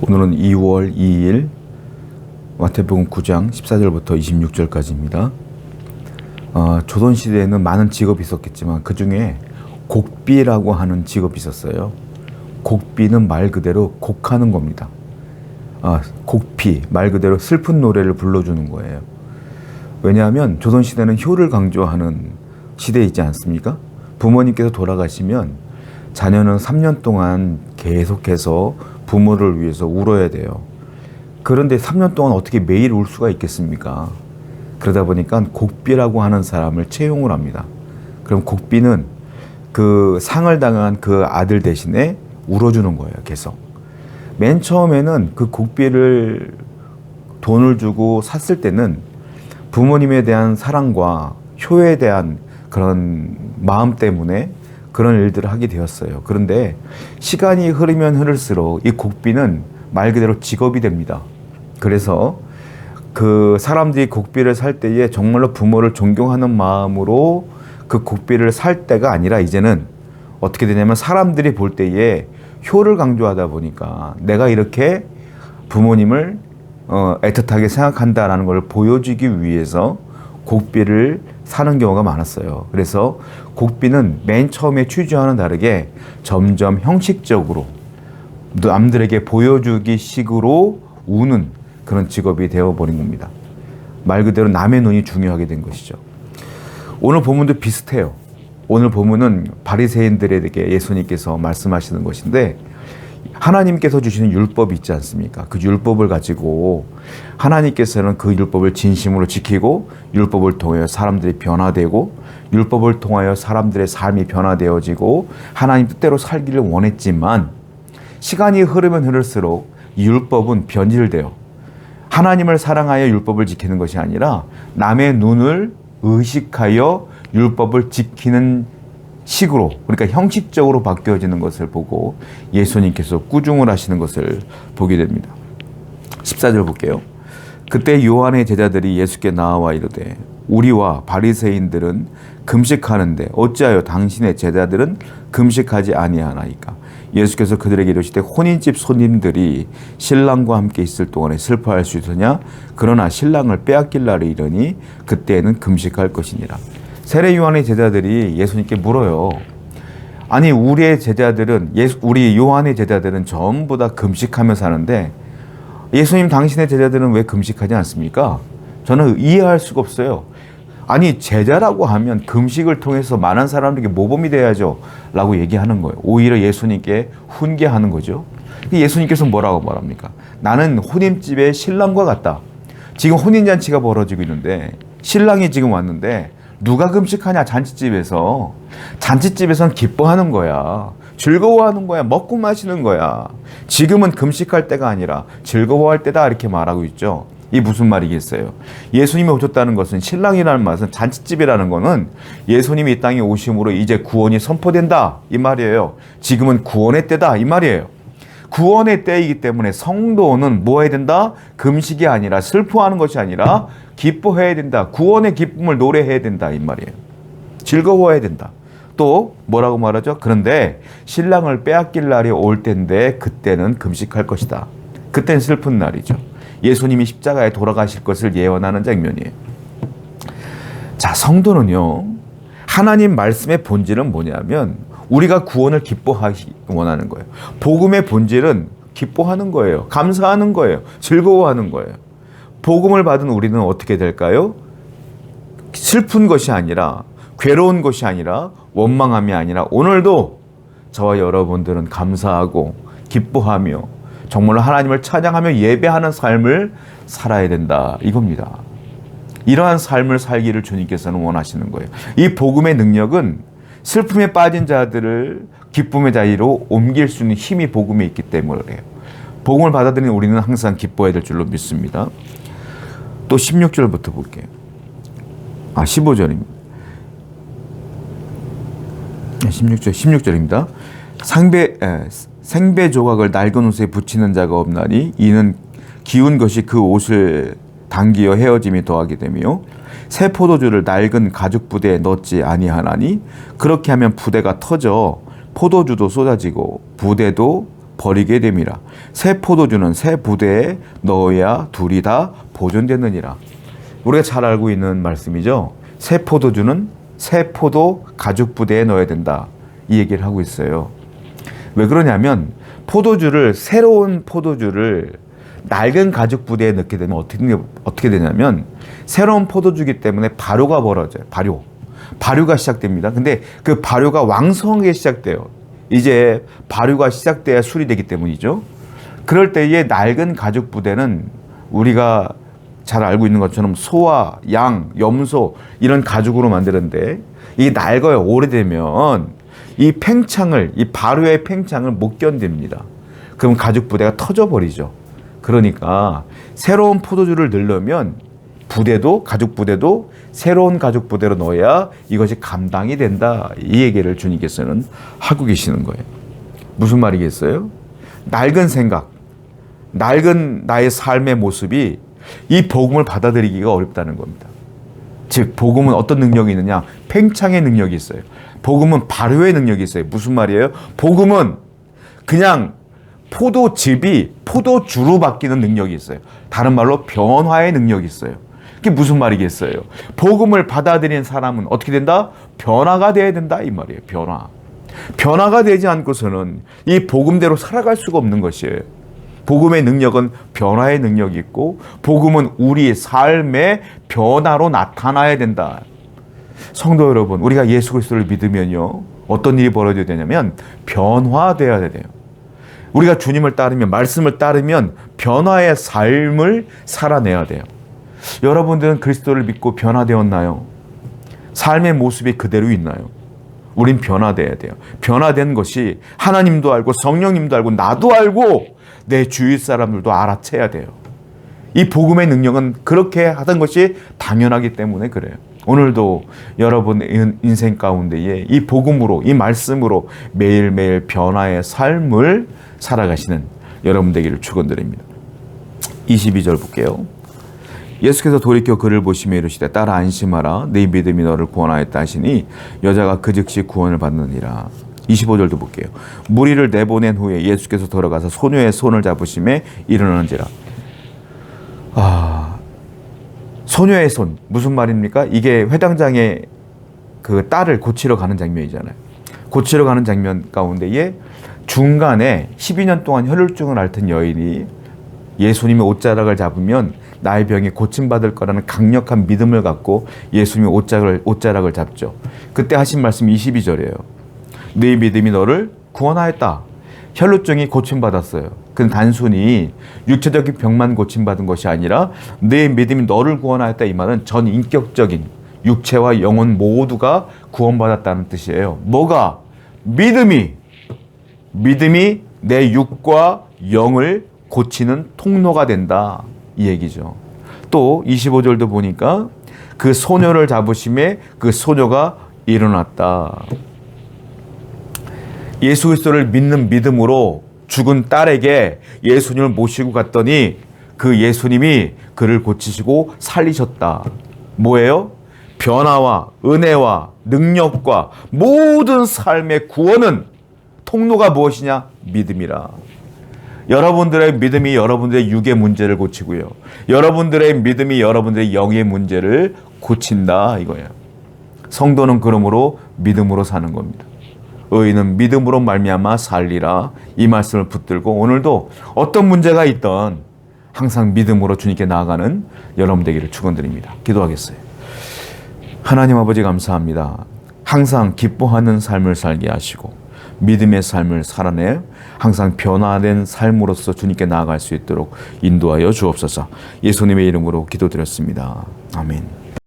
오늘은 2월 2일 마태복음 9장 14절부터 26절까지입니다. 조선시대에는 많은 직업이 있었겠지만 그 중에 곡비라고 하는 직업이 있었어요. 곡비는 말 그대로 곡하는 겁니다. 곡비, 말 그대로 슬픈 노래를 불러주는 거예요. 왜냐하면 조선시대는 효를 강조하는 시대이지 않습니까? 부모님께서 돌아가시면 자녀는 3년 동안 계속해서 부모를 위해서 울어야 돼요. 그런데 3년 동안 어떻게 매일 울 수가 있겠습니까? 그러다 보니까 곡비라고 하는 사람을 채용을 합니다. 그럼 곡비는 그 상을 당한 그 아들 대신에 울어주는 거예요, 계속. 맨 처음에는 그 곡비를 돈을 주고 샀을 때는 부모님에 대한 사랑과 효에 대한 그런 마음 때문에 그런 일들을 하게 되었어요. 그런데 시간이 흐르면 흐를수록 이 곡비는 말 그대로 직업이 됩니다. 그래서 그 사람들이 곡비를 살 때에 정말로 부모를 존경하는 마음으로 그 곡비를 살 때가 아니라 이제는 어떻게 되냐면 사람들이 볼 때에 효를 강조하다 보니까 내가 이렇게 부모님을 애틋하게 생각한다라는 걸 보여주기 위해서 곡비를 사는 경우가 많았어요. 그래서 곡비는 맨 처음에 취지와는 다르게 점점 형식적으로 남들에게 보여주기 식으로 우는 그런 직업이 되어버린 겁니다. 말 그대로 남의 눈이 중요하게 된 것이죠. 오늘 본문도 비슷해요. 오늘 본문은 바리새인들에게 예수님께서 말씀하시는 것인데 하나님께서 주시는 율법이 있지 않습니까? 그 율법을 가지고 하나님께서는 그 율법을 진심으로 지키고 율법을 통하여 사람들이 변화되고 율법을 통하여 사람들의 삶이 변화되어지고 하나님 뜻대로 살기를 원했지만 시간이 흐르면 흐를수록 이 율법은 변질돼요. 하나님을 사랑하여 율법을 지키는 것이 아니라 남의 눈을 의식하여 율법을 지키는 식으로, 그러니까 형식적으로 바뀌어지는 것을 보고 예수님께서 꾸중을 하시는 것을 보게 됩니다. 14절 볼게요. 그때 요한의 제자들이 예수께 나와 이르되 우리와 바리새인들은 금식하는데 어찌하여 당신의 제자들은 금식하지 아니하나이까? 예수께서 그들에게 이르시되 혼인집 손님들이 신랑과 함께 있을 동안에 슬퍼할 수 있으냐? 그러나 신랑을 빼앗길 날이 이르니 그때에는 금식할 것이니라. 세례 요한의 제자들이 예수님께 물어요. 아니 우리의 제자들은 우리 요한의 제자들은 전부 다 금식하며 사는데 예수님 당신의 제자들은 왜 금식하지 않습니까? 저는 이해할 수가 없어요. 아니 제자라고 하면 금식을 통해서 많은 사람들에게 모범이 돼야죠 라고 얘기하는 거예요. 오히려 예수님께 훈계하는 거죠. 예수님께서 뭐라고 말합니까? 나는 혼인집의 신랑과 같다. 지금 혼인잔치가 벌어지고 있는데 신랑이 지금 왔는데 누가 금식하냐? 잔치집에서. 잔치집에서는 기뻐하는 거야. 즐거워하는 거야. 먹고 마시는 거야. 지금은 금식할 때가 아니라 즐거워할 때다 이렇게 말하고 있죠. 이 무슨 말이겠어요? 예수님이 오셨다는 것은 신랑이라는 말은 잔치집이라는 거는 예수님이 이 땅에 오심으로 이제 구원이 선포된다 이 말이에요. 지금은 구원의 때다 이 말이에요. 구원의 때이기 때문에 성도는 뭐 해야 된다? 금식이 아니라 슬퍼하는 것이 아니라 기뻐해야 된다. 구원의 기쁨을 노래해야 된다 이 말이에요. 즐거워해야 된다. 또 뭐라고 말하죠? 그런데 신랑을 빼앗길 날이 올 텐데 그때는 금식할 것이다. 그때는 슬픈 날이죠. 예수님이 십자가에 돌아가실 것을 예언하는 장면이에요. 자, 성도는요. 하나님 말씀의 본질은 뭐냐면 우리가 구원을 기뻐하기 원하는 거예요. 복음의 본질은 기뻐하는 거예요. 감사하는 거예요. 즐거워하는 거예요. 복음을 받은 우리는 어떻게 될까요? 슬픈 것이 아니라 괴로운 것이 아니라 원망함이 아니라 오늘도 저와 여러분들은 감사하고 기뻐하며 정말로 하나님을 찬양하며 예배하는 삶을 살아야 된다 이겁니다. 이러한 삶을 살기를 주님께서는 원하시는 거예요. 이 복음의 능력은 슬픔에 빠진 자들을 기쁨의 자리로 옮길 수 있는 힘이 복음에 있기 때문에 그래요. 복음을 받아들이는 우리는 항상 기뻐해야 될 줄로 믿습니다. 또 16절부터 볼게요. 15절입니다. 16절입니다. 생배 조각을 낡은 옷에 붙이는 자가 없나니 이는 기운 것이 그 옷을 당기어 헤어짐이 더하게 되며 새 포도주를 낡은 가죽 부대에 넣지 아니하나니 그렇게 하면 부대가 터져 포도주도 쏟아지고 부대도 버리게 됨이라. 새 포도주는 새 부대에 넣어야 둘이 다 보존되느니라. 우리가 잘 알고 있는 말씀이죠. 새 포도주는 새 포도 가죽 부대에 넣어야 된다. 이 얘기를 하고 있어요. 왜 그러냐면 새로운 포도주를 낡은 가죽 부대에 넣게 되면 어떻게 되냐면 새로운 포도주기 때문에 발효가 벌어져요. 발효가 시작됩니다. 근데 그 발효가 왕성하게 시작돼요. 이제 발효가 시작돼야 술이 되기 때문이죠. 그럴 때에 낡은 가죽 부대는 우리가 잘 알고 있는 것처럼 소와 양, 염소 이런 가죽으로 만드는데 이게 낡아요. 오래되면 이 발효의 팽창을 못 견딥니다. 그럼 가죽 부대가 터져버리죠. 그러니까 새로운 포도주를 넣으려면 가죽 부대도 새로운 가죽 부대로 넣어야 이것이 감당이 된다. 이 얘기를 주님께서는 하고 계시는 거예요. 무슨 말이겠어요? 낡은 생각, 낡은 나의 삶의 모습이 이 복음을 받아들이기가 어렵다는 겁니다. 즉 복음은 어떤 능력이 있느냐? 팽창의 능력이 있어요. 복음은 발효의 능력이 있어요. 무슨 말이에요? 복음은 그냥 포도즙이 포도주로 바뀌는 능력이 있어요. 다른 말로 변화의 능력이 있어요. 그게 무슨 말이겠어요? 복음을 받아들인 사람은 어떻게 된다? 변화가 돼야 된다 이 말이에요. 변화가 되지 않고서는 이 복음대로 살아갈 수가 없는 것이에요. 복음의 능력은 변화의 능력이 있고 복음은 우리의 삶의 변화로 나타나야 된다. 성도 여러분, 우리가 예수 그리스도를 믿으면요 어떤 일이 벌어져야 되냐면 변화되어야 돼요. 우리가 주님을 따르면, 말씀을 따르면 변화의 삶을 살아내야 돼요. 여러분들은 그리스도를 믿고 변화되었나요? 삶의 모습이 그대로 있나요? 우린 변화돼야 돼요. 변화된 것이 하나님도 알고 성령님도 알고 나도 알고 내 주위 사람들도 알아채야 돼요. 이 복음의 능력은 그렇게 하던 것이 당연하기 때문에 그래요. 오늘도 여러분의 인생 가운데에 이 복음으로, 이 말씀으로 매일매일 변화의 삶을 살아가시는 여러분 되기를 축원드립니다. 22절 볼게요. 예수께서 돌이켜 그를 보시며 이르시되 따라 안심하라 네 믿음이 너를 구원하였다 하시니 여자가 그 즉시 구원을 받느니라. 25절도 볼게요. 무리를 내보낸 후에 예수께서 돌아가서 소녀의 손을 잡으시며 일어나는지라. 소녀의 손 무슨 말입니까? 이게 회당장의 그 딸을 고치러 가는 장면이잖아요. 고치러 가는 장면 가운데에 중간에 12년 동안 혈루증을 앓던 여인이 예수님의 옷자락을 잡으면 나의 병이 고침받을 거라는 강력한 믿음을 갖고 예수님의 옷자락을 잡죠. 그때 하신 말씀 22절이에요. 네 믿음이 너를 구원하였다. 혈루증이 고침받았어요. 그건 단순히 육체적인 병만 고침받은 것이 아니라 네 믿음이 너를 구원하였다. 이 말은 전 인격적인 육체와 영혼 모두가 구원받았다는 뜻이에요. 뭐가? 믿음이 내 육과 영을 고치는 통로가 된다. 이 얘기죠. 또 25절도 보니까 그 소녀를 잡으심에 그 소녀가 일어났다. 예수 그리스도를 믿는 믿음으로 죽은 딸에게 예수님을 모시고 갔더니 그 예수님이 그를 고치시고 살리셨다. 뭐예요? 변화와 은혜와 능력과 모든 삶의 구원은 통로가 무엇이냐? 믿음이라. 여러분들의 믿음이 여러분들의 육의 문제를 고치고요. 여러분들의 믿음이 여러분들의 영의 문제를 고친다 이거예요. 성도는 그러므로 믿음으로 사는 겁니다. 의인은 믿음으로 말미암아 살리라. 이 말씀을 붙들고 오늘도 어떤 문제가 있던 항상 믿음으로 주님께 나아가는 여러분 되기를 축원드립니다. 기도하겠어요. 하나님 아버지 감사합니다. 항상 기뻐하는 삶을 살게 하시고 믿음의 삶을 살아내 항상 변화된 삶으로서 주님께 나아갈 수 있도록 인도하여 주옵소서. 예수님의 이름으로 기도드렸습니다. 아멘.